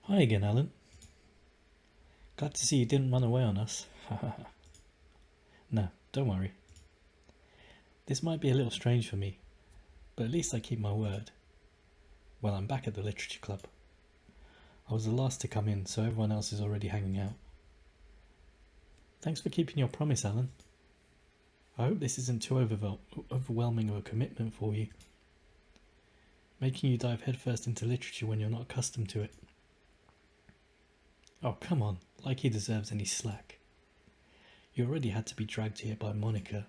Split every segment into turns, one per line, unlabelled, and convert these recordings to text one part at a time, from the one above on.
Hi again, Alan. Glad to see you didn't run away on us. No, don't worry. This might be a little strange for me, but at least I keep my word. Well, I'm back at the Literature Club. I was the last to come in, so everyone else is already hanging out. Thanks for keeping your promise, Alan. I hope this isn't too overwhelming of a commitment for you, making you dive headfirst into literature when you're not accustomed to it. Oh, come on, like he deserves any slack. You already had to be dragged here by Monica.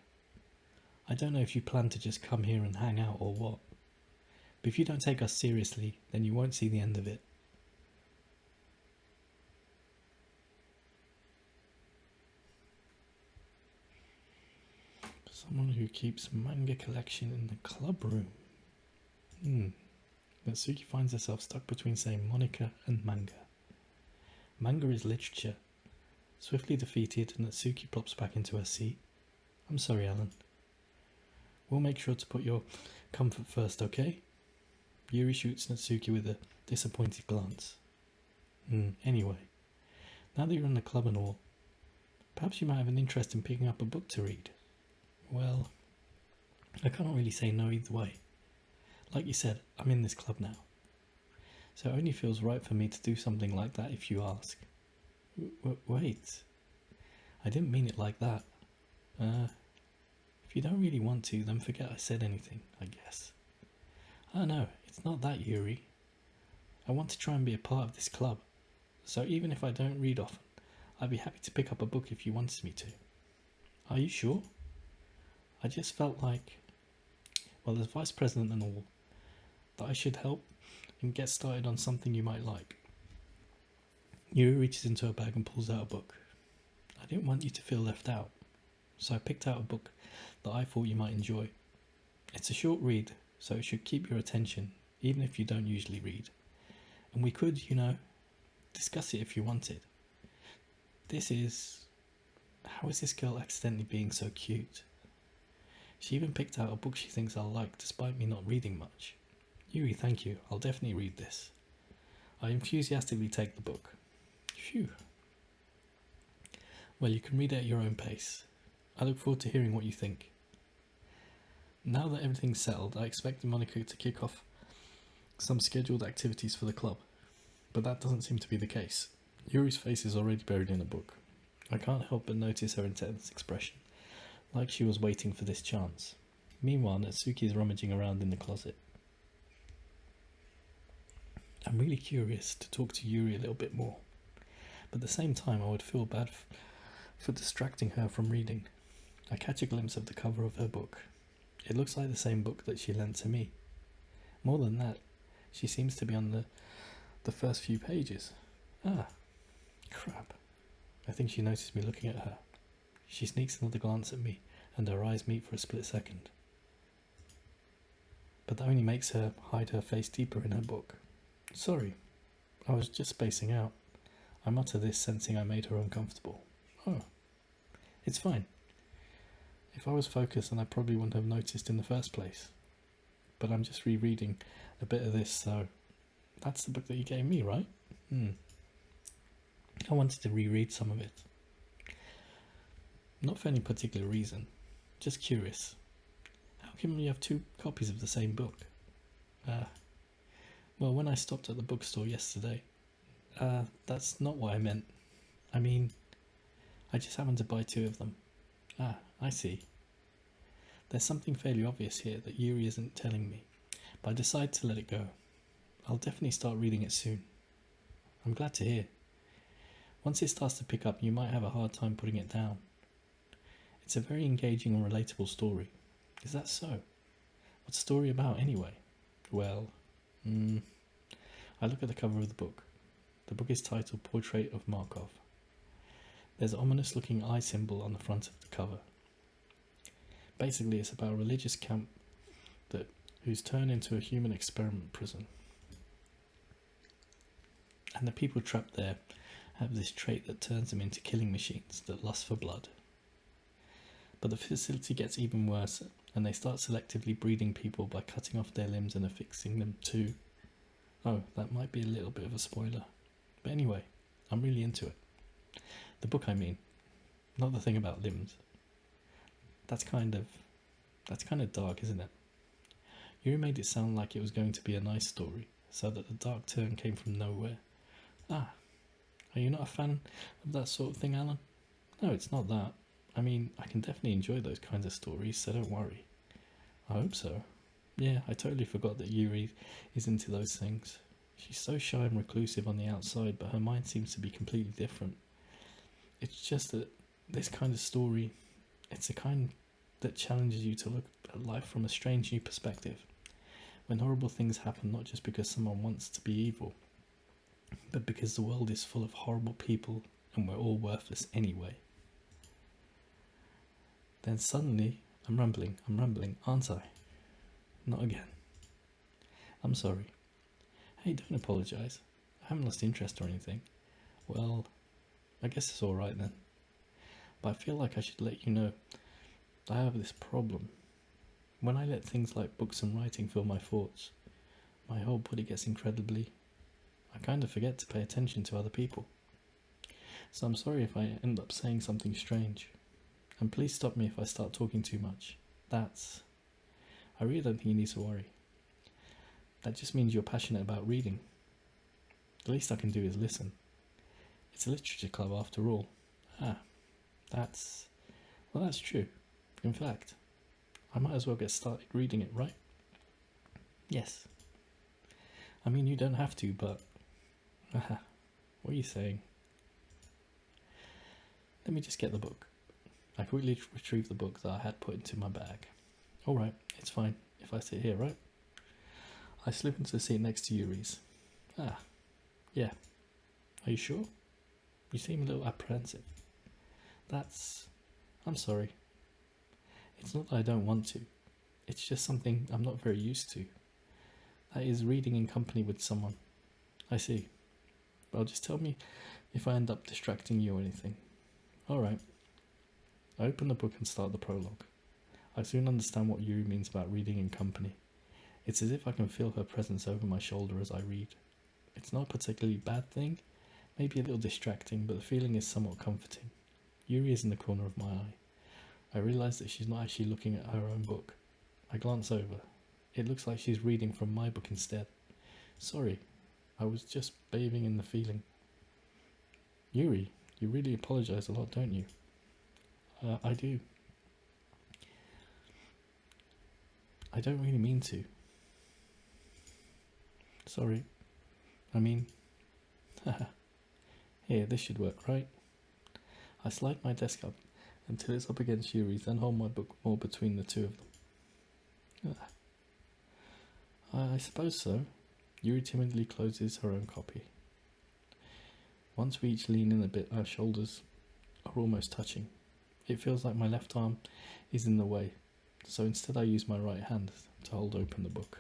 I don't know if you plan to just come here and hang out or what, but if you don't take us seriously, then you won't see the end of it. Someone who keeps manga collection in the club room. Natsuki finds herself stuck between saying Monica and manga. Manga is literature. Swiftly defeated, Natsuki plops back into her seat. I'm sorry, Alan. We'll make sure to put your comfort first, okay? Yuri shoots Natsuki with a disappointed glance. Anyway, now that you're in the club and all, perhaps you might have an interest in picking up a book to read. Well, I can't really say no either way. Like you said, I'm in this club now. So it only feels right for me to do something like that if you ask. Wait. I didn't mean it like that. If you don't really want to, then forget I said anything, I guess. Oh no, it's not that, Yuri. I want to try and be a part of this club. So even if I don't read often, I'd be happy to pick up a book if you wanted me to. Are you sure? I just felt like, well, as vice president and all, that I should help and get started on something you might like. Yuri reaches into her bag and pulls out a book. I didn't want you to feel left out, so I picked out a book that I thought you might enjoy. It's a short read, so it should keep your attention, even if you don't usually read. And we could, discuss it if you wanted. How is this girl accidentally being so cute? She even picked out a book she thinks I'll like despite me not reading much. Yuri, thank you. I'll definitely read this. I enthusiastically take the book. Phew. Well, you can read it at your own pace. I look forward to hearing what you think. Now that everything's settled, I expect Monica to kick off some scheduled activities for the club, but that doesn't seem to be the case. Yuri's face is already buried in a book. I can't help but notice her intense expression, like she was waiting for this chance. Meanwhile, Natsuki is rummaging around in the closet. I'm really curious to talk to Yuri a little bit more, but at the same time I would feel bad for distracting her from reading. I catch a glimpse of the cover of her book. It looks like the same book that she lent to me. More than that, she seems to be on the first few pages. Crap. I think she noticed me looking at her. She sneaks another glance at me, and our eyes meet for a split second. But that only makes her hide her face deeper in her book. Sorry, I was just spacing out. I mutter this, sensing I made her uncomfortable. Oh, it's fine. If I was focused, then I probably wouldn't have noticed in the first place. But I'm just rereading a bit of this, so that's the book that you gave me, right? I wanted to reread some of it. Not for any particular reason, just curious. How come you have 2 copies of the same book? Well, when I stopped at the bookstore yesterday, that's not what I meant. I mean, I just happened to buy 2 of them. I see. There's something fairly obvious here that Yuri isn't telling me, but I decide to let it go. I'll definitely start reading it soon. I'm glad to hear. Once it starts to pick up, you might have a hard time putting it down. It's a very engaging and relatable story. Is that so? What's the story about anyway? Well, I look at the cover of the book. The book is titled Portrait of Markov. There's an ominous looking eye symbol on the front of the cover. Basically, it's about a religious camp who's turned into a human experiment prison. And the people trapped there have this trait that turns them into killing machines that lust for blood. But the facility gets even worse, and they start selectively breeding people by cutting off their limbs and affixing them to... Oh, that might be a little bit of a spoiler. But anyway, I'm really into it. The book, I mean, not the thing about limbs. That's kind of dark, isn't it? You made it sound like it was going to be a nice story, so that the dark turn came from nowhere. Ah, are you not a fan of that sort of thing, Alan? No, it's not that. I mean, I can definitely enjoy those kinds of stories, so don't worry. I hope so. Yeah, I totally forgot that Yuri is into those things. She's so shy and reclusive on the outside, but her mind seems to be completely different. It's just that this kind of story, it's a kind that challenges you to look at life from a strange new perspective. When horrible things happen, not just because someone wants to be evil, but because the world is full of horrible people and we're all worthless anyway. Then suddenly, I'm rambling, aren't I? Not again. I'm sorry. Hey, don't apologise. I haven't lost interest or anything. Well, I guess it's alright then. But I feel like I should let you know I have this problem. When I let things like books and writing fill my thoughts, my whole body gets incredibly... I kind of forget to pay attention to other people. So I'm sorry if I end up saying something strange. And please stop me if I start talking too much. I really don't think you need to worry. That just means you're passionate about reading. The least I can do is listen. It's a literature club after all. That's true. In fact, I might as well get started reading it, right? Yes. I mean, you don't have to, but... what are you saying? Let me just get the book. I quickly retrieved the book that I had put into my bag. Alright, it's fine if I sit here, right? I slip into the seat next to Yuri's. Yeah. Are you sure? You seem a little apprehensive. I'm sorry. It's not that I don't want to. It's just something I'm not very used to. That is reading in company with someone. I see. Well, just tell me if I end up distracting you or anything. Alright. I open the book and start the prologue. I soon understand what Yuri means about reading in company. It's as if I can feel her presence over my shoulder as I read. It's not a particularly bad thing, maybe a little distracting, but the feeling is somewhat comforting. Yuri is in the corner of my eye. I realise that she's not actually looking at her own book. I glance over. It looks like she's reading from my book instead. Sorry, I was just bathing in the feeling. Yuri, you really apologise a lot, don't you? I do. I don't really mean to. Sorry. I mean... Here, this should work, right? I slide my desk up until it's up against Yuri's, then hold my book more between the two of them. I suppose so. Yuri timidly closes her own copy. Once we each lean in a bit, our shoulders are almost touching. It feels like my left arm is in the way, so instead I use my right hand to hold open the book.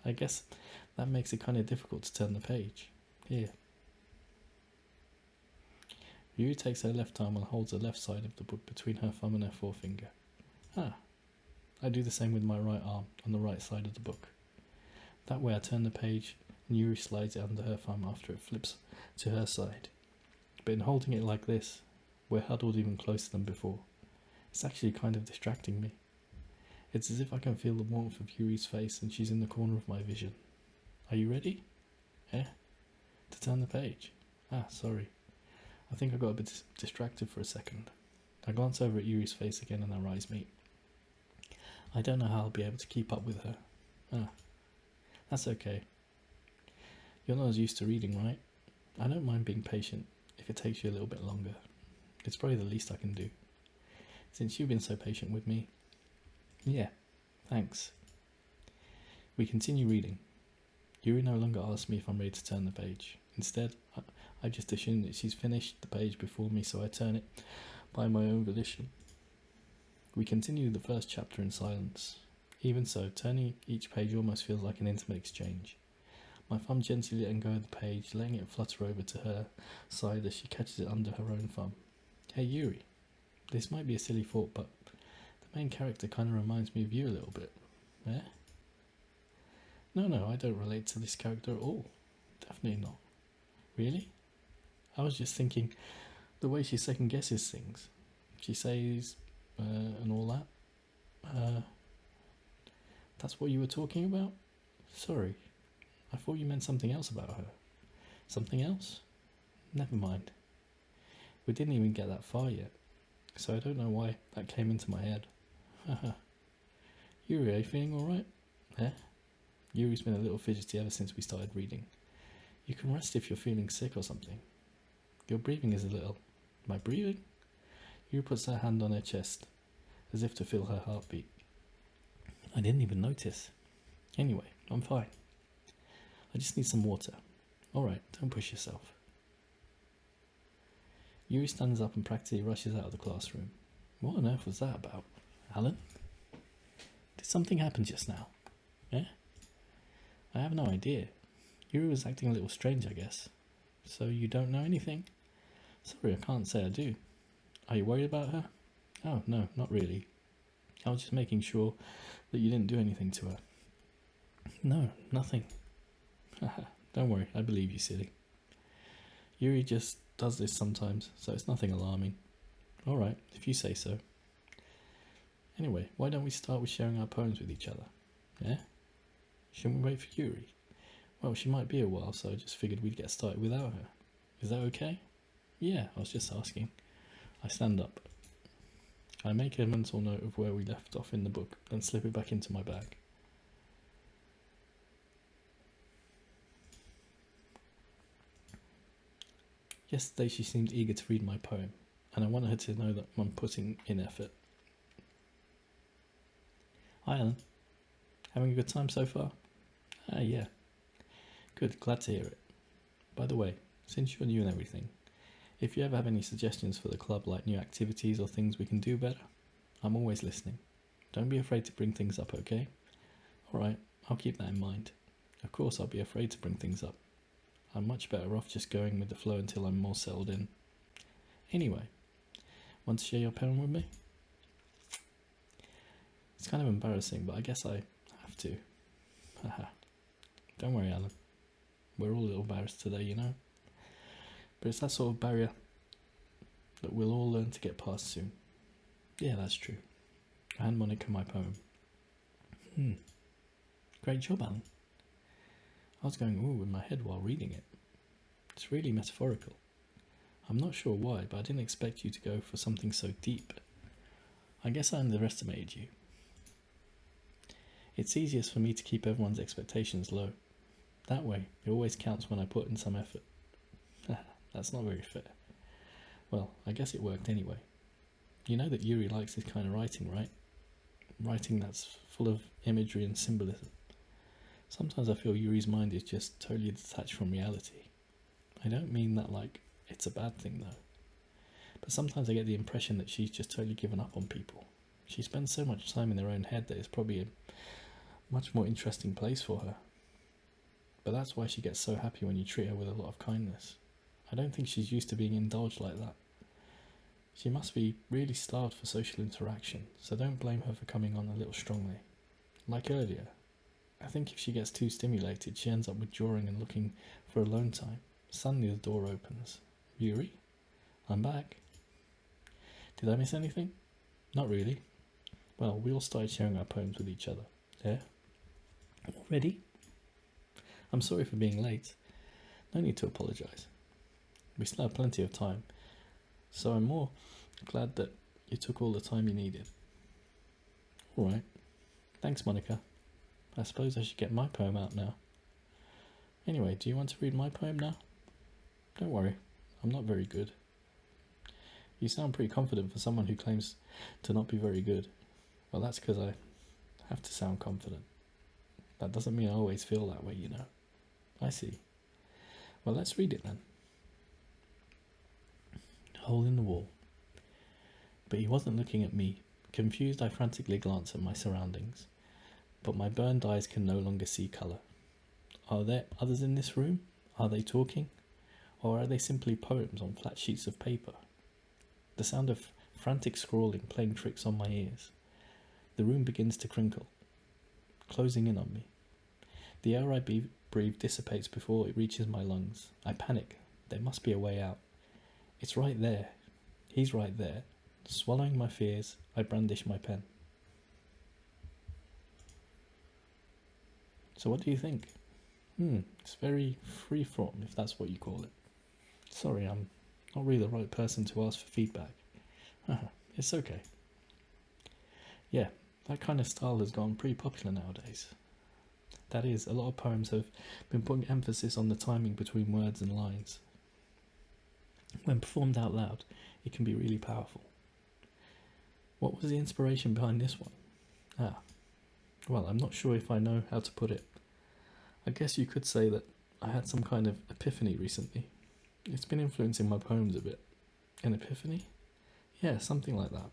I guess that makes it kind of difficult to turn the page. Here. Yuri takes her left arm and holds the left side of the book between her thumb and her forefinger. I do the same with my right arm on the right side of the book. That way I turn the page and Yuri slides it under her thumb after it flips to her side. But in holding it like this, we're huddled even closer than before. It's actually kind of distracting me. It's as if I can feel the warmth of Yuri's face and she's in the corner of my vision. Are you ready? Yeah? To turn the page? Sorry. I think I got a bit distracted for a second. I glance over at Yuri's face again and our eyes meet. I don't know how I'll be able to keep up with her. That's okay. You're not as used to reading, right? I don't mind being patient if it takes you a little bit longer. It's probably the least I can do, since you've been so patient with me. Yeah, thanks. We continue reading. Yuri no longer asks me if I'm ready to turn the page. Instead, I just assume that she's finished the page before me, so I turn it by my own volition. We continue the first chapter in silence. Even so, turning each page almost feels like an intimate exchange. My thumb gently letting go of the page, letting it flutter over to her side as she catches it under her own thumb. Hey Yuri, this might be a silly thought, but the main character kind of reminds me of you a little bit. Eh? No, I don't relate to this character at all. Definitely not. Really? I was just thinking the way she second guesses things. She says, and all that. That's what you were talking about? Sorry. I thought you meant something else about her. Something else? Never mind. We didn't even get that far yet, so I don't know why that came into my head. Haha. Yuri, are you feeling alright? Eh? Yuri's been a little fidgety ever since we started reading. You can rest if you're feeling sick or something. Your breathing is a little... My breathing? Yuri puts her hand on her chest, as if to feel her heartbeat. I didn't even notice. Anyway, I'm fine. I just need some water. Alright, don't push yourself. Yuri stands up and practically rushes out of the classroom. What on earth was that about? Alan? Did something happen just now? Eh? I have no idea. Yuri was acting a little strange, I guess. So you don't know anything? Sorry, I can't say I do. Are you worried about her? Oh, no, not really. I was just making sure that you didn't do anything to her. No, nothing. Don't worry, I believe you, silly. Yuri just does this sometimes, so it's nothing alarming. Alright, if you say so. Anyway, why don't we start with sharing our poems with each other? Yeah? Shouldn't we wait for Yuri? Well, she might be a while, so I just figured we'd get started without her. Is that okay? Yeah, I was just asking. I stand up. I make a mental note of where we left off in the book, then slip it back into my bag. Yesterday she seemed eager to read my poem, and I wanted her to know that I'm putting in effort. Hi, Alan. Having a good time so far? Yeah. Good, glad to hear it. By the way, since you're new and everything, if you ever have any suggestions for the club, like new activities or things we can do better, I'm always listening. Don't be afraid to bring things up, okay? Alright, I'll keep that in mind. Of course I'll be afraid to bring things up. I'm much better off just going with the flow until I'm more settled in. Anyway, want to share your poem with me? It's kind of embarrassing, but I guess I have to. Haha. Don't worry, Alan. We're all a little embarrassed today, you know? But it's that sort of barrier that we'll all learn to get past soon. Yeah, that's true. I hand Monica my poem. Great job, Alan. I was going ooh in my head while reading it. It's really metaphorical. I'm not sure why, but I didn't expect you to go for something so deep. I guess I underestimated you. It's easiest for me to keep everyone's expectations low. That way, it always counts when I put in some effort. That's not very fair. Well, I guess it worked anyway. You know that Yuri likes this kind of writing, right? Writing that's full of imagery and symbolism. Sometimes I feel Yuri's mind is just totally detached from reality. I don't mean that like it's a bad thing though. But sometimes I get the impression that she's just totally given up on people. She spends so much time in her own head that it's probably a much more interesting place for her. But that's why she gets so happy when you treat her with a lot of kindness. I don't think she's used to being indulged like that. She must be really starved for social interaction, so don't blame her for coming on a little strongly. Like earlier, I think if she gets too stimulated, she ends up withdrawing and looking for alone time. Suddenly the door opens. Yuri? I'm back. Did I miss anything? Not really. Well, we all started sharing our poems with each other. Yeah? Already? I'm sorry for being late. No need to apologise. We still have plenty of time, so I'm more glad that you took all the time you needed. Alright. Thanks, Monica. I suppose I should get my poem out now. Anyway, do you want to read my poem now? Don't worry, I'm not very good. You sound pretty confident for someone who claims to not be very good. Well, that's because I have to sound confident. That doesn't mean I always feel that way, you know. I see. Well, let's read it then. Hole in the wall. But he wasn't looking at me. Confused, I frantically glanced at my surroundings. But my burned eyes can no longer see colour. Are there others in this room? Are they talking? Or are they simply poems on flat sheets of paper? The sound of frantic scrawling playing tricks on my ears. The room begins to crinkle, closing in on me. The air I breathe dissipates before it reaches my lungs. I panic, There must be a way out. It's right there. He's right there. Swallowing my fears, I brandish my pen. So what do you think? It's very free-form, if that's what you call it. Sorry, I'm not really the right person to ask for feedback. It's okay. Yeah, that kind of style has gone pretty popular nowadays. That is, a lot of poems have been putting emphasis on the timing between words and lines. When performed out loud, it can be really powerful. What was the inspiration behind this one? Well, I'm not sure if I know how to put it. I guess you could say that I had some kind of epiphany recently. It's been influencing my poems a bit. An epiphany? Yeah, something like that.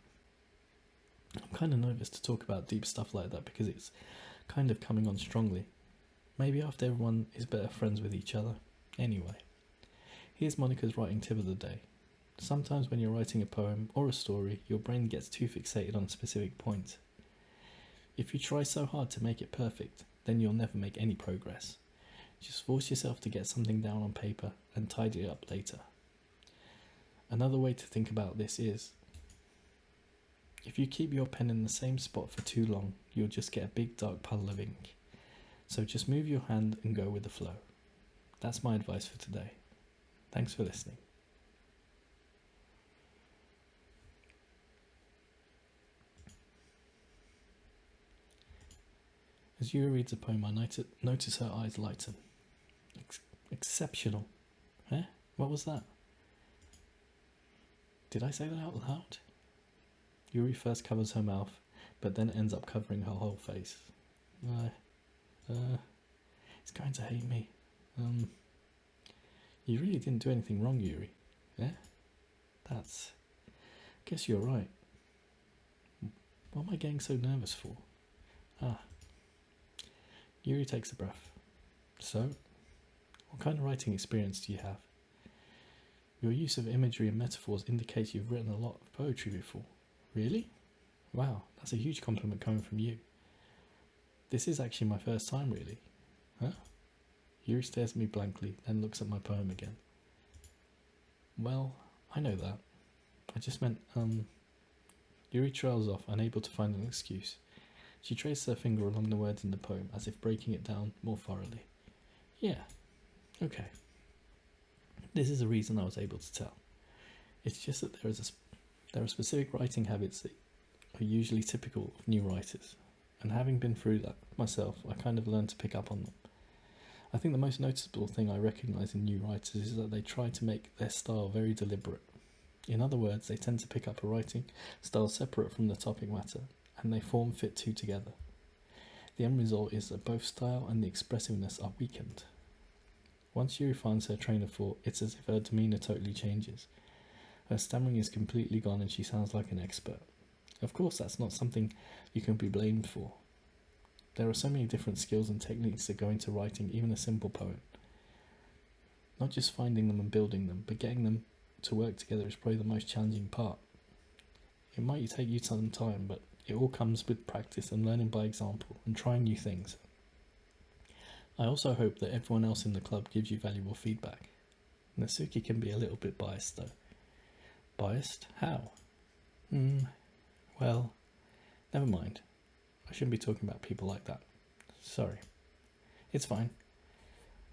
I'm kind of nervous to talk about deep stuff like that because it's kind of coming on strongly. Maybe after everyone is better friends with each other. Anyway, here's Monica's writing tip of the day. Sometimes when you're writing a poem or a story, your brain gets too fixated on a specific point. If you try so hard to make it perfect, then you'll never make any progress. Just force yourself to get something down on paper and tidy it up later. Another way to think about this is, if you keep your pen in the same spot for too long, you'll just get a big dark puddle of ink. So just move your hand and go with the flow. That's my advice for today. Thanks for listening. As Yuri reads the poem, I notice her eyes lighten. Exceptional. Eh? What was that? Did I say that out loud? Yuri first covers her mouth, but then ends up covering her whole face. He's going to hate me. You really didn't do anything wrong, Yuri. Yeah? Guess you're right. What am I getting so nervous for? Yuri takes a breath. So, what kind of writing experience do you have? Your use of imagery and metaphors indicates you've written a lot of poetry before. Really? Wow, that's a huge compliment coming from you. This is actually my first time, really. Huh? Yuri stares at me blankly, then looks at my poem again. Well, I know that. I just meant, Yuri trails off, unable to find an excuse. She traces her finger along the words in the poem, as if breaking it down more thoroughly. Yeah, okay. This is a reason I was able to tell. It's just that there are specific writing habits that are usually typical of new writers, and having been through that myself, I kind of learned to pick up on them. I think the most noticeable thing I recognise in new writers is that they try to make their style very deliberate. In other words, they tend to pick up a writing style separate from the topic matter, and they form fit two together. The end result is that both style and the expressiveness are weakened. Once Yuri finds her train of thought, it's as if her demeanour totally changes. Her stammering is completely gone and she sounds like an expert. Of course, that's not something you can be blamed for. There are so many different skills and techniques that go into writing even a simple poem. Not just finding them and building them, but getting them to work together is probably the most challenging part. It might take you some time, but it all comes with practice and learning by example and trying new things. I also hope that everyone else in the club gives you valuable feedback. Natsuki can be a little bit biased though. Biased? How? Well, never mind. I shouldn't be talking about people like that. Sorry. It's fine.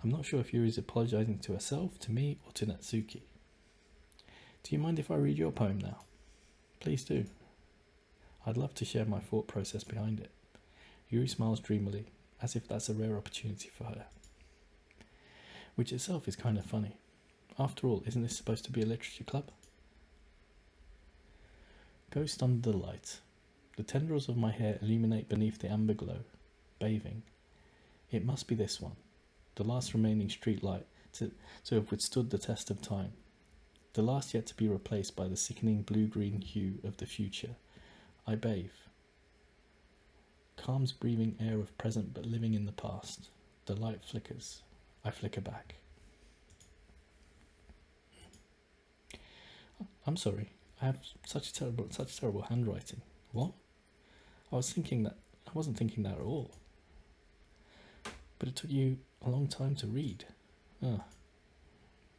I'm not sure if Yuri's apologising to herself, to me, or to Natsuki. Do you mind if I read your poem now? Please do. I'd love to share my thought process behind it. Yuri smiles dreamily, as if that's a rare opportunity for her. Which itself is kind of funny. After all, isn't this supposed to be a literature club? Ghost under the light. The tendrils of my hair illuminate beneath the amber glow, bathing. It must be this one, the last remaining street light to have withstood the test of time. The last yet to be replaced by the sickening blue-green hue of the future. I bathe. Calm's breathing air of present but living in the past. The light flickers. I flicker back. I'm sorry. I have such terrible handwriting. What? I wasn't thinking that at all. But it took you a long time to read.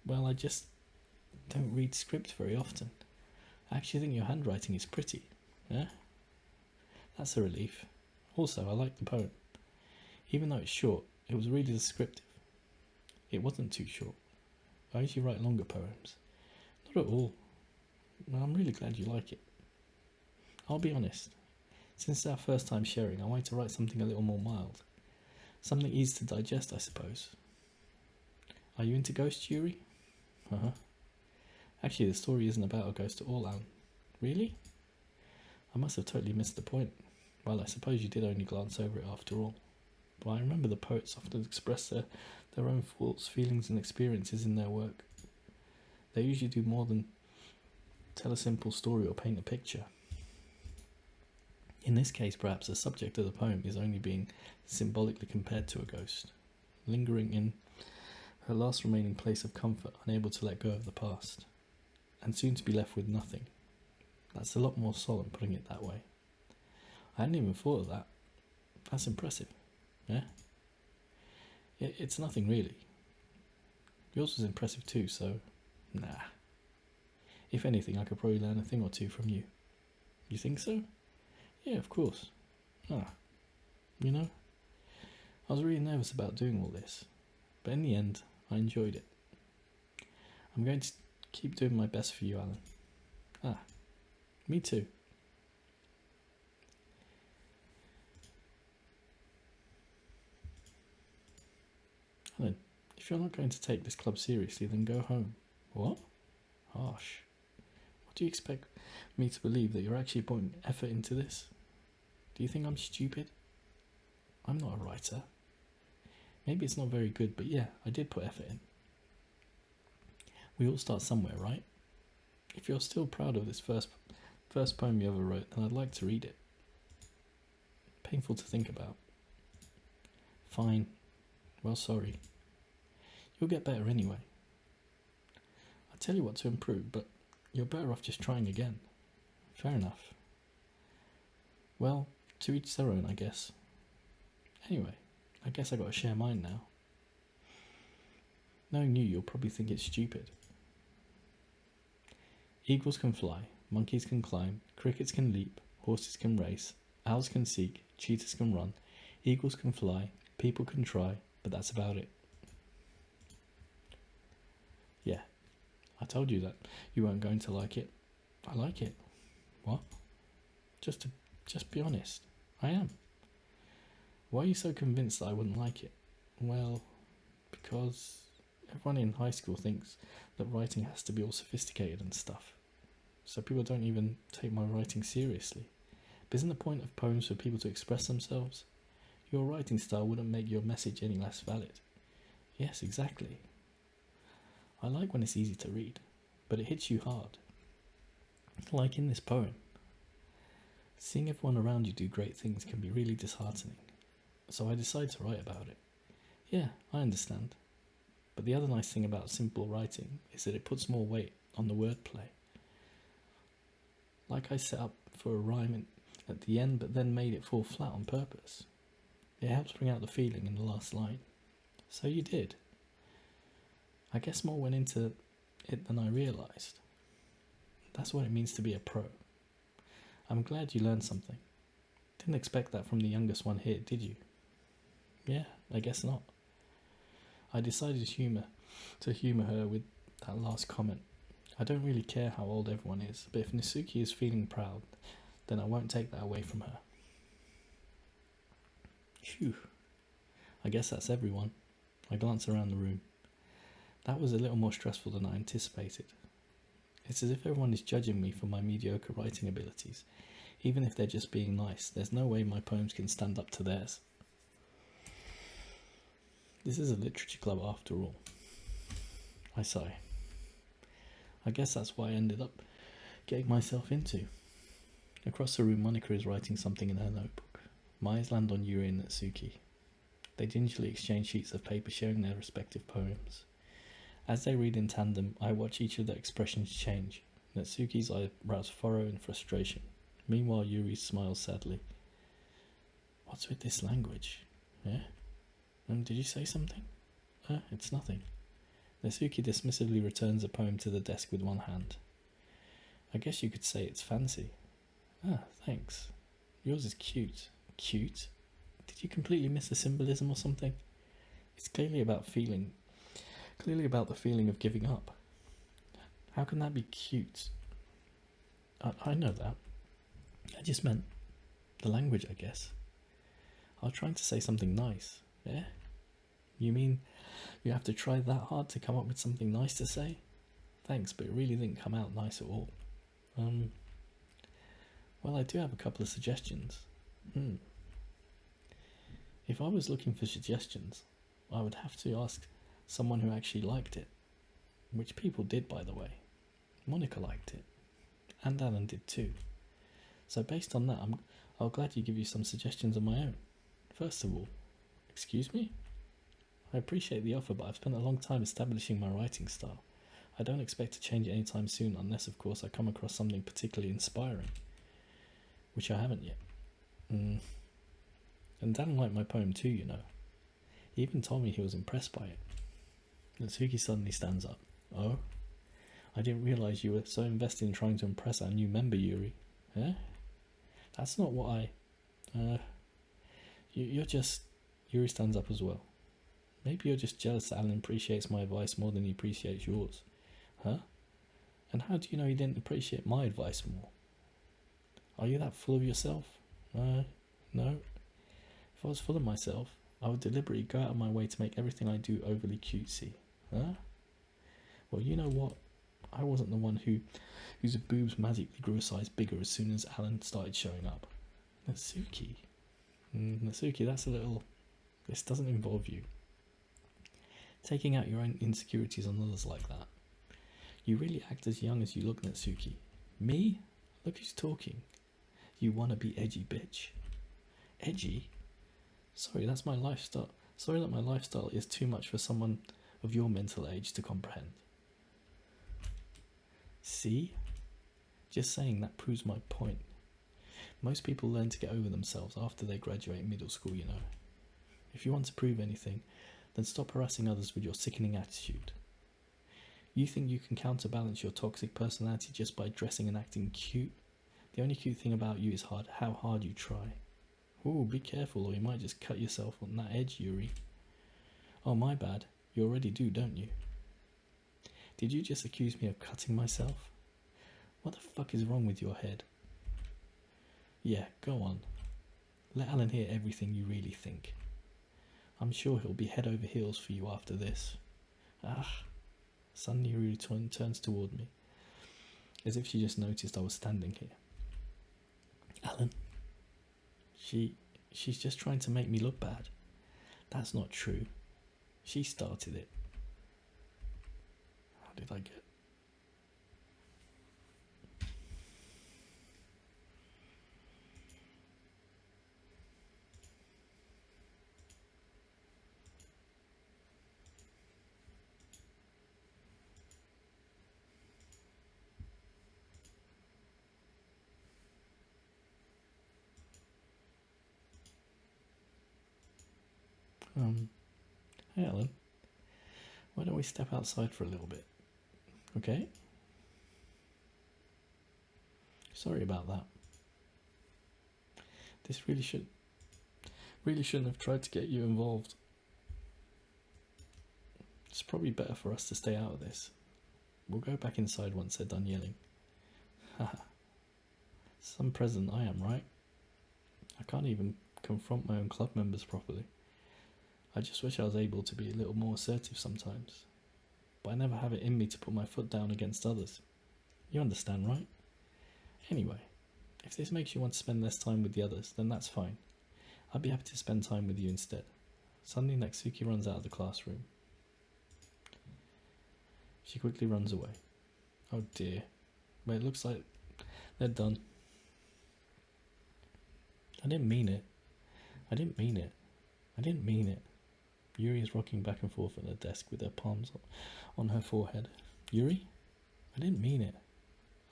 Well, I just don't read script very often. I actually think your handwriting is pretty. Yeah? That's a relief. Also, I like the poem. Even though it's short, it was really descriptive. It wasn't too short. I usually write longer poems. Not at all. Well, I'm really glad you like it. I'll be honest. Since our first time sharing, I wanted to write something a little more mild. Something easy to digest, I suppose. Are you into ghosts, Yuri? Uh-huh. Actually, the story isn't about a ghost at all, Alan. Really? I must have totally missed the point. Well, I suppose you did only glance over it after all. But I remember the poets often express their own thoughts, feelings and experiences in their work. They usually do more than tell a simple story or paint a picture. In this case, perhaps the subject of the poem is only being symbolically compared to a ghost, lingering in her last remaining place of comfort, unable to let go of the past, and soon to be left with nothing. That's a lot more solemn, putting it that way. I hadn't even thought of that. That's impressive, yeah? It's nothing really. Yours was impressive too, so nah. If anything, I could probably learn a thing or two from you. You think so? Yeah, of course. You know, I was really nervous about doing all this, but in the end, I enjoyed it. I'm going to keep doing my best for you, Alan. Me too. Alan, if you're not going to take this club seriously, then go home. What? Harsh. What do you expect me to believe, that you're actually putting effort into this? Do you think I'm stupid? I'm not a writer. Maybe it's not very good, but yeah, I did put effort in. We all start somewhere, right? If you're still proud of this first poem you ever wrote, then I'd like to read it. Painful to think about. Fine. Well, sorry. You'll get better anyway. I tell you what to improve, but you're better off just trying again. Fair enough. Well, to each their own, I guess. Anyway, I guess I gotta share mine now. Knowing you'll probably think it's stupid. Eagles can fly, monkeys can climb, crickets can leap, horses can race, owls can seek, cheetahs can run, eagles can fly, people can try, but that's about it. Yeah, I told you that you weren't going to like it. I like it. What? Just be honest. I am. Why are you so convinced that I wouldn't like it? Well, because everyone in high school thinks that writing has to be all sophisticated and stuff. So people don't even take my writing seriously. But isn't the point of poems for people to express themselves? Your writing style wouldn't make your message any less valid. Yes, exactly. I like when it's easy to read, but it hits you hard. Like in this poem. Seeing everyone around you do great things can be really disheartening. So I decided to write about it. Yeah, I understand. But the other nice thing about simple writing is that it puts more weight on the wordplay. Like I set up for a rhyme at the end, but then made it fall flat on purpose. It helps bring out the feeling in the last line. So you did. I guess more went into it than I realised. That's what it means to be a pro. I'm glad you learned something. Didn't expect that from the youngest one here, did you? Yeah, I guess not. I decided to humour her with that last comment. I don't really care how old everyone is, but if Nisuki is feeling proud, then I won't take that away from her. Phew. I guess that's everyone. I glance around the room. That was a little more stressful than I anticipated. It's as if everyone is judging me for my mediocre writing abilities. Even if they're just being nice, there's no way my poems can stand up to theirs. This is a literature club after all. I sigh. I guess that's why I ended up getting myself into. Across the room, Monica is writing something in her notebook. My eyes land on Yuri and Natsuki. They gingerly exchange sheets of paper sharing their respective poems. As they read in tandem, I watch each of their expressions change. Natsuki's eyebrows furrow in frustration. Meanwhile, Yuri smiles sadly. What's with this language? Yeah? Did you say something? It's nothing. Natsuki dismissively returns a poem to the desk with one hand. I guess you could say it's fancy. Ah, thanks. Yours is cute. Cute? Did you completely miss the symbolism or something? It's clearly about the feeling of giving up. How can that be cute? I know that. I just meant the language, I guess. I was trying to say something nice, yeah? You mean you have to try that hard to come up with something nice to say? Thanks, but it really didn't come out nice at all. Well, I do have a couple of suggestions. If I was looking for suggestions, I would have to ask someone who actually liked it. Which people did, by the way. Monica liked it. And Alan did too. So based on that, I'll gladly give you some suggestions of my own. First of all, excuse me? I appreciate the offer, but I've spent a long time establishing my writing style. I don't expect to change it anytime soon, unless, of course, I come across something particularly inspiring. Which I haven't yet. And Dan liked my poem too, you know. He even told me he was impressed by it. Natsuki suddenly stands up. Oh? I didn't realise you were so invested in trying to impress our new member, Yuri. Eh? That's not what I... You're just... Yuri stands up as well. Maybe you're just jealous that Alan appreciates my advice more than he appreciates yours. Huh? And how do you know he didn't appreciate my advice more? Are you that full of yourself? No. If I was full of myself, I would deliberately go out of my way to make everything I do overly cutesy. Huh? Well, you know what? I wasn't the one whose boobs magically grew a size bigger as soon as Alan started showing up. Natsuki. Natsuki, that's a little... This doesn't involve you. Taking out your own insecurities on others like that. You really act as young as you look, Natsuki. Me? Look who's talking. You wanna be edgy bitch. Edgy? Sorry, that's my lifestyle. Sorry that my lifestyle is too much for someone of your mental age to comprehend. See? Just saying that proves my point. Most people learn to get over themselves after they graduate middle school, you know. If you want to prove anything, then stop harassing others with your sickening attitude. You think you can counterbalance your toxic personality just by dressing and acting cute? The only cute thing about you is how hard you try. Ooh, be careful or you might just cut yourself on that edge, Yuri. Oh, my bad. You already do, don't you? Did you just accuse me of cutting myself? What the fuck is wrong with your head? Yeah, go on. Let Alan hear everything you really think. I'm sure he'll be head over heels for you after this. Suddenly Yuri turns toward me, as if she just noticed I was standing here. Alan? She's just trying to make me look bad. That's not true. She started it. How did I get... Hey Alan, why don't we step outside for a little bit? Okay? Sorry about that. This really shouldn't have tried to get you involved. It's probably better for us to stay out of this. We'll go back inside once they're done yelling. Haha. Some president I am, right? I can't even confront my own club members properly. I just wish I was able to be a little more assertive sometimes. But I never have it in me to put my foot down against others. You understand, right? Anyway, if this makes you want to spend less time with the others, then that's fine. I'd be happy to spend time with you instead. Suddenly Natsuki runs out of the classroom. She quickly runs away. Oh dear. But it looks like they're done. I didn't mean it. Yuri is rocking back and forth at her desk with her palms on her forehead. Yuri? I didn't mean it.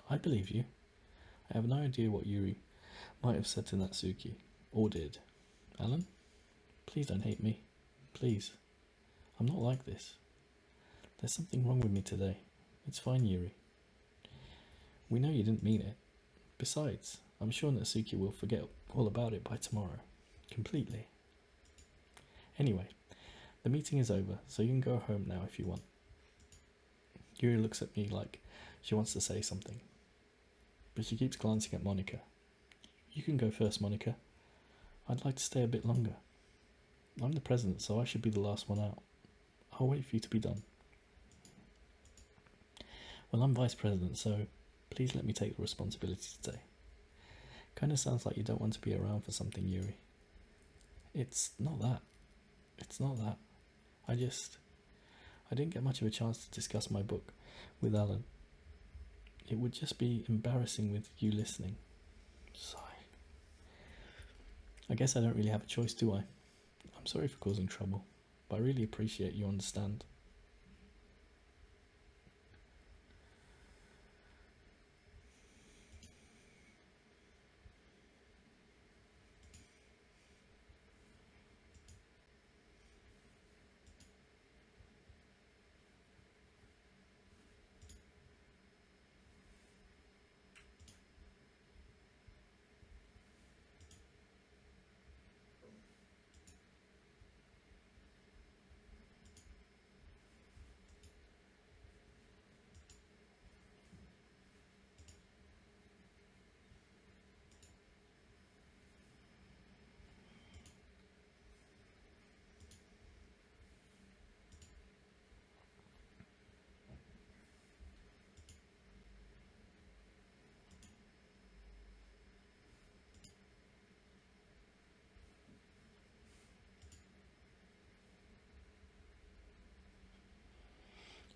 I believe you. I have no idea what Yuri might have said to Natsuki, or did. Alan? Please don't hate me. Please. I'm not like this. There's something wrong with me today. It's fine, Yuri. We know you didn't mean it. Besides, I'm sure Natsuki will forget all about it by tomorrow. Completely. Anyway, the meeting is over, so you can go home now if you want. Yuri looks at me like she wants to say something, but she keeps glancing at Monika. You can go first, Monika. I'd like to stay a bit longer. I'm the president, so I should be the last one out. I'll wait for you to be done. Well, I'm vice president, so please let me take the responsibility today. Kinda sounds like you don't want to be around for something, Yuri. It's not that. I didn't get much of a chance to discuss my book with Alan. It would just be embarrassing with you listening. Sigh. I guess I don't really have a choice, do I? I'm sorry for causing trouble, but I really appreciate you understand.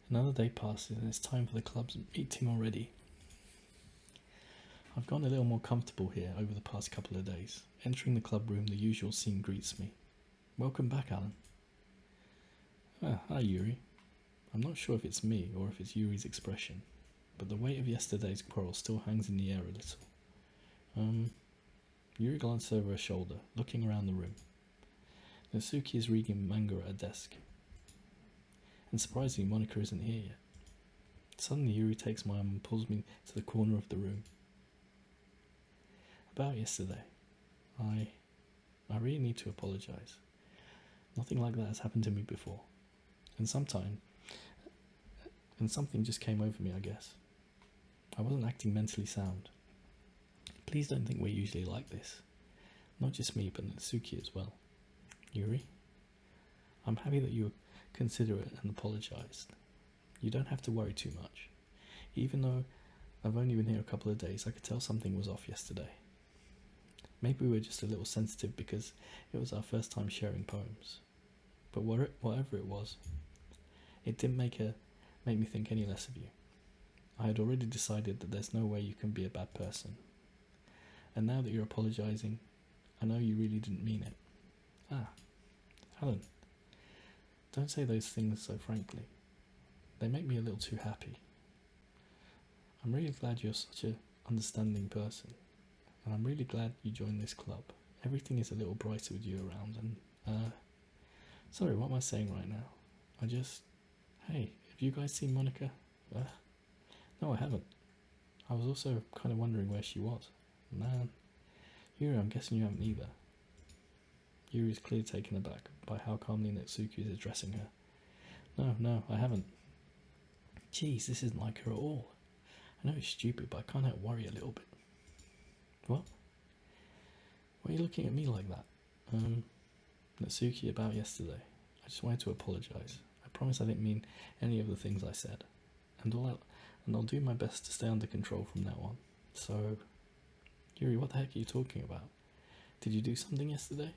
Another day passes and it's time for the club's meeting already. I've gotten a little more comfortable here over the past couple of days. Entering the club room, the usual scene greets me. Welcome back, Alan. Hi, Yuri. I'm not sure if it's me or if it's Yuri's expression, but the weight of yesterday's quarrel still hangs in the air a little. Yuri glances over her shoulder, looking around the room. Natsuki is reading manga at a desk. And surprisingly, Monika isn't here yet. Suddenly, Yuri takes my arm and pulls me to the corner of the room. About yesterday, I really need to apologise. Nothing like that has happened to me before. And something just came over me, I guess. I wasn't acting mentally sound. Please don't think we're usually like this. Not just me, but Natsuki as well. Yuri, I'm happy that you considerate and apologised. You don't have to worry too much. Even though I've only been here a couple of days, I could tell something was off yesterday. Maybe we were just a little sensitive because it was our first time sharing poems. But whatever it was, it didn't make me think any less of you. I had already decided that there's no way you can be a bad person. And now that you're apologising, I know you really didn't mean it. Helen, don't say those things so frankly. They make me a little too happy. I'm really glad you're such an understanding person. And I'm really glad you joined this club. Everything is a little brighter with you around and, sorry, what am I saying right now? Hey, have you guys seen Monika? No, I haven't. I was also kind of wondering where she was. Man, Yuri, I'm guessing you haven't either. Yuri is clearly taken aback by how calmly Natsuki is addressing her. No, I haven't. Jeez, this isn't like her at all. I know it's stupid, but I can't help worry a little bit. What? Why are you looking at me like that? Natsuki, about yesterday. I just wanted to apologise. I promise I didn't mean any of the things I said. And I'll do my best to stay under control from now on. So, Yuri, what the heck are you talking about? Did you do something yesterday?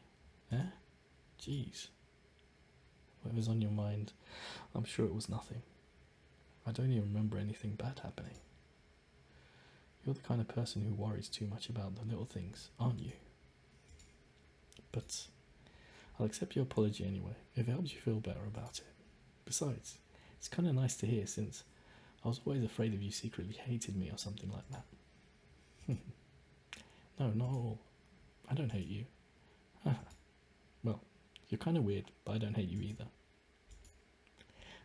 Jeez. Whatever's on your mind, I'm sure it was nothing. I don't even remember anything bad happening. You're the kind of person who worries too much about the little things, aren't you? But I'll accept your apology anyway, if it helps you feel better about it. Besides, it's kind of nice to hear since I was always afraid of you secretly hated me or something like that. No, not at all. I don't hate you. Well, you're kind of weird, but I don't hate you either.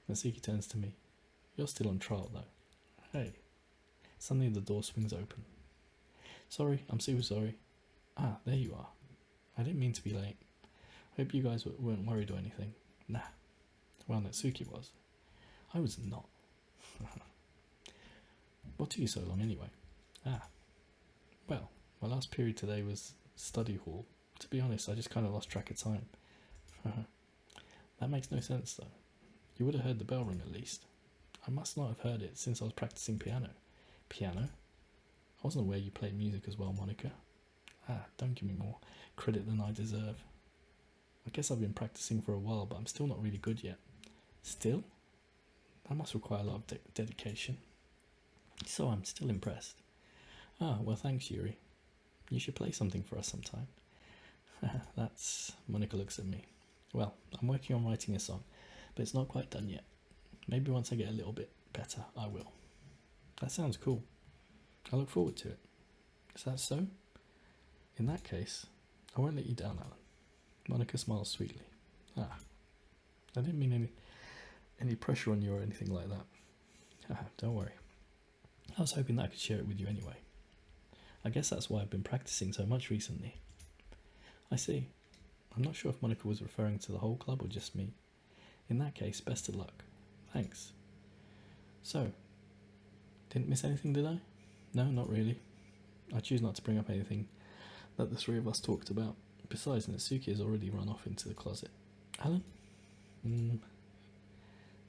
Natsuki turns to me. You're still on trial, though. Hey. Suddenly the door swings open. Sorry, I'm super sorry. Ah, there you are. I didn't mean to be late. Hope you guys weren't worried or anything. Nah. Well, Natsuki was. I was not. What took you so long anyway? Ah. Well, my last period today was study hall. To be honest, I just kind of lost track of time. That makes no sense, though. You would have heard the bell ring at least. I must not have heard it since I was practicing piano. Piano? I wasn't aware you played music as well, Monica. Ah, don't give me more credit than I deserve. I guess I've been practicing for a while, but I'm still not really good yet. Still? That must require a lot of dedication. So I'm still impressed. Ah, well thanks, Yuri. You should play something for us sometime. That's... Monica looks at me. Well, I'm working on writing a song, but it's not quite done yet. Maybe once I get a little bit better, I will. That sounds cool. I look forward to it. Is that so? In that case, I won't let you down, Alan. Monica smiles sweetly. Ah, I didn't mean any pressure on you or anything like that. Don't worry. I was hoping that I could share it with you anyway. I guess that's why I've been practicing so much recently. I see. I'm not sure if Monica was referring to the whole club or just me. In that case, best of luck. Thanks. So, didn't miss anything, did I? No, not really. I choose not to bring up anything that the three of us talked about. Besides, Natsuki has already run off into the closet. Alan?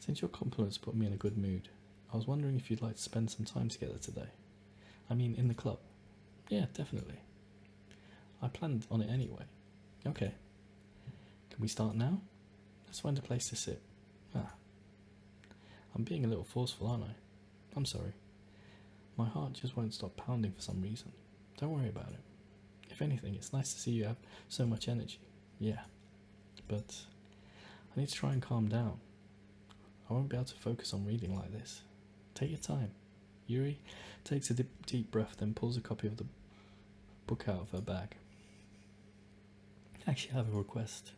Since your compliments put me in a good mood, I was wondering if you'd like to spend some time together today. I mean, in the club. Yeah, definitely. I planned on it anyway. Okay. Can we start now? Let's find a place to sit. Ah. I'm being a little forceful, aren't I? I'm sorry. My heart just won't stop pounding for some reason. Don't worry about it. If anything, it's nice to see you have so much energy. Yeah. But I need to try and calm down. I won't be able to focus on reading like this. Take your time. Yuri takes a deep breath, then pulls a copy of the book out of her bag. Actually, I have a request.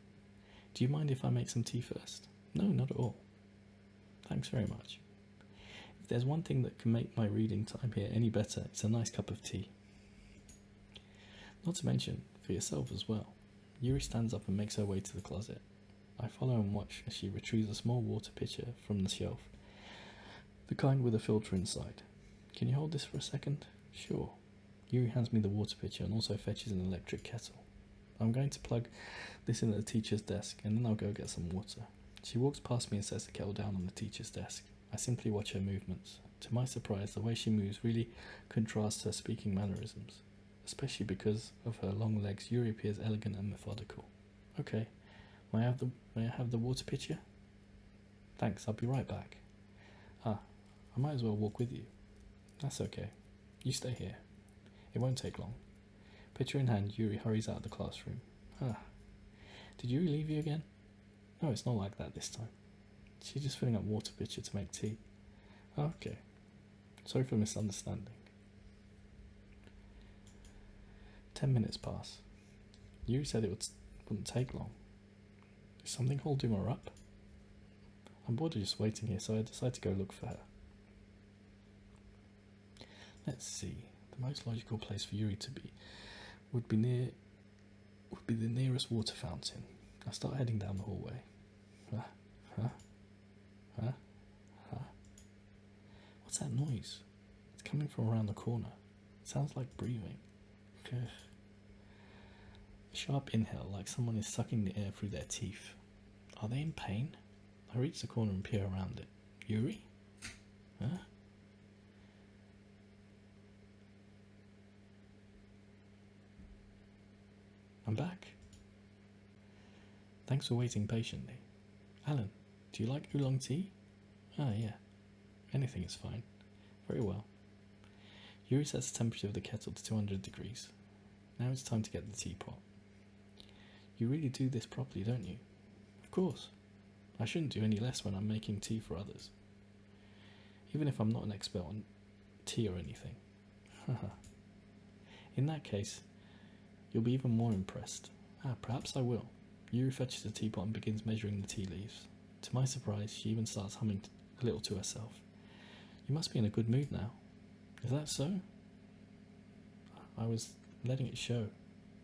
Do you mind if I make some tea first? No, not at all. Thanks very much. If there's one thing that can make my reading time here any better, it's a nice cup of tea. Not to mention, for yourself as well. Yuri stands up and makes her way to the closet. I follow and watch as she retrieves a small water pitcher from the shelf, the kind with a filter inside. Can you hold this for a second? Sure. Yuri hands me the water pitcher and also fetches an electric kettle. I'm going to plug this in at the teacher's desk and then I'll go get some water. She walks past me and sets the kettle down on the teacher's desk. I simply watch her movements. To my surprise, the way she moves really contrasts her speaking mannerisms. Especially because of her long legs, Yuri appears elegant and methodical. Okay, may I have the water pitcher? Thanks, I'll be right back. Ah, I might as well walk with you. That's okay. You stay here. It won't take long. Pitcher in hand, Yuri hurries out of the classroom. Ah, did Yuri leave you again? No, it's not like that this time. She's just filling up water pitcher to make tea. Oh, okay. Sorry for misunderstanding. 10 minutes pass. Yuri said it wouldn't take long. Is something holding her up? I'm bored of just waiting here, so I decide to go look for her. Let's see. The most logical place for Yuri to be would be the nearest water fountain. I start heading down the hallway. What's that noise? It's coming from around the corner. It sounds like breathing. Ugh. A sharp inhale, like someone is sucking the air through their teeth. Are they in pain? I reach the corner and peer around it. Yuri? Huh? I'm back. Thanks for waiting patiently. Alan, do you like oolong tea? Ah, yeah. Anything is fine. Very well. Yuri sets the temperature of the kettle to 200 degrees. Now it's time to get the teapot. You really do this properly, don't you? Of course. I shouldn't do any less when I'm making tea for others. Even if I'm not an expert on tea or anything. In that case, you'll be even more impressed. Ah, perhaps I will. Yuri fetches the teapot and begins measuring the tea leaves. To my surprise, she even starts humming a little to herself. You must be in a good mood now. Is that so? I was letting it show,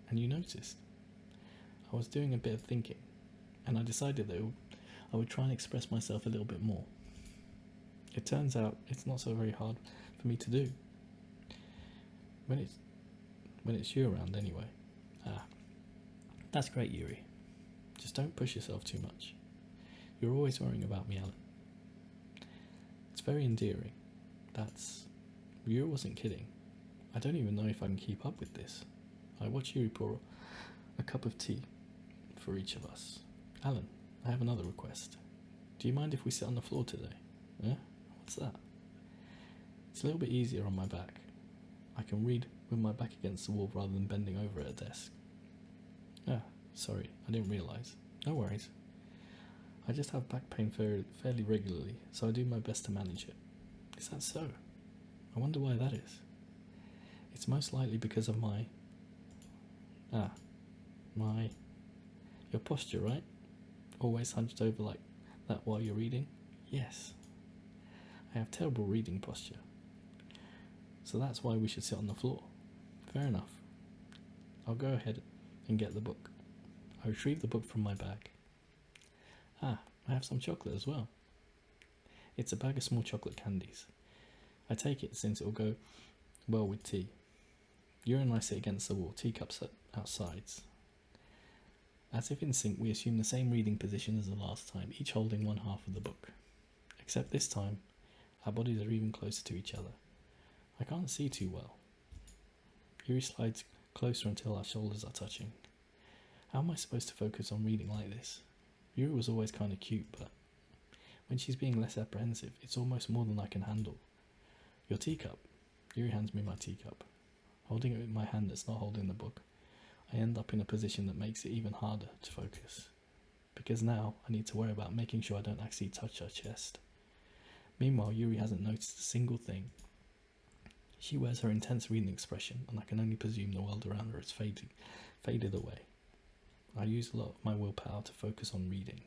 and you noticed. I was doing a bit of thinking, and I decided that I would try and express myself a little bit more. It turns out it's not so very hard for me to do. When it's you around anyway. That's great, Yuri. Just don't push yourself too much. You're always worrying about me, Alan. It's very endearing. Yuri wasn't kidding. I don't even know if I can keep up with this. I watch Yuri pour a cup of tea for each of us. Alan, I have another request. Do you mind if we sit on the floor today? Yeah? What's that? It's a little bit easier on my back. I can read with my back against the wall rather than bending over at a desk. Sorry, I didn't realise. No worries. I just have back pain fairly regularly, so I do my best to manage it. Is that so? I wonder why that is. It's most likely because of your posture, right? Always hunched over like that while you're reading? Yes. I have terrible reading posture. So that's why we should sit on the floor. Fair enough. I'll go ahead and get the book. I retrieve the book from my bag. I have some chocolate as well. It's a bag of small chocolate candies. I take it since it will go well with tea. You and I sit against the wall, teacups at our sides. As if in sync, we assume the same reading position as the last time, each holding one half of the book. Except this time, our bodies are even closer to each other. I can't see too well. Yuri slides closer until our shoulders are touching. How am I supposed to focus on reading like this? Yuri was always kind of cute, but when she's being less apprehensive, it's almost more than I can handle. Your teacup. Yuri hands me my teacup. Holding it with my hand that's not holding the book, I end up in a position that makes it even harder to focus. Because now I need to worry about making sure I don't actually touch her chest. Meanwhile, Yuri hasn't noticed a single thing. She wears her intense reading expression, and I can only presume the world around her has faded away. I use a lot of my willpower to focus on reading.